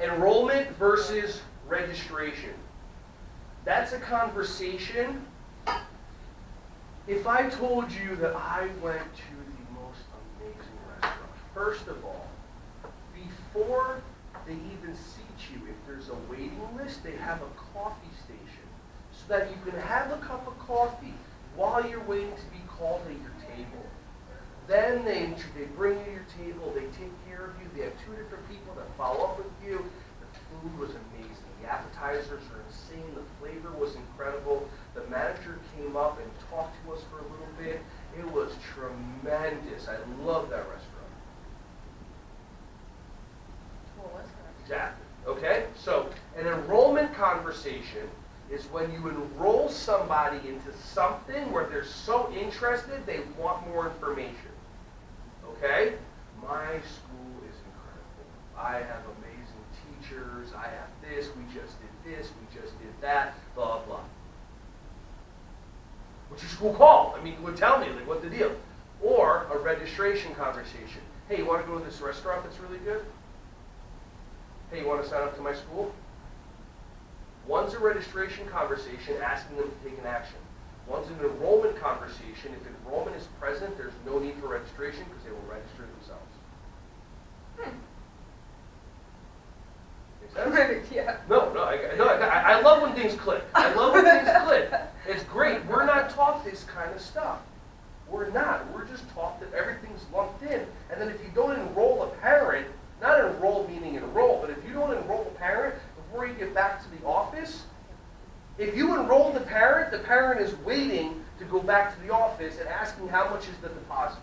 Enrollment versus registration. That's a conversation. If I told you that I went to the most amazing restaurant, first of all, before they even seat you, if there's a waiting list, they have a coffee station so that you can have a cup of coffee while you're waiting to be called at your table. Then they bring you your table, they take care of you, they have 2 different people that follow up with you. The food was amazing. The appetizers are insane. The flavor was incredible. The manager came up and talked to us for a little bit. It was tremendous. I love that restaurant. What was that? Exactly. Okay? So an enrollment conversation is when you enroll somebody into something where they're so interested they want more information. Okay? My school is incredible. I have amazing teachers. I have this. We just did this. We just did that. Blah, blah. What's your school called? I mean, you would tell me, like, what's the deal? Or a registration conversation. Hey, you want to go to this restaurant that's really good? Hey, you want to sign up to my school? One's a registration conversation asking them to take an action. One's an enrollment conversation. If enrollment is present, there's no need for registration because they will register themselves. Make sense? Yeah. No, I love when things click. I love when things click. It's great. We're not taught this kind of stuff. We're not. We're just taught that everything's lumped in. And then if you don't enroll a parent, not enroll meaning enroll, but if you don't enroll a parent before you get back to the office, if you enroll the parent is waiting to go back to the office and asking how much is the deposit.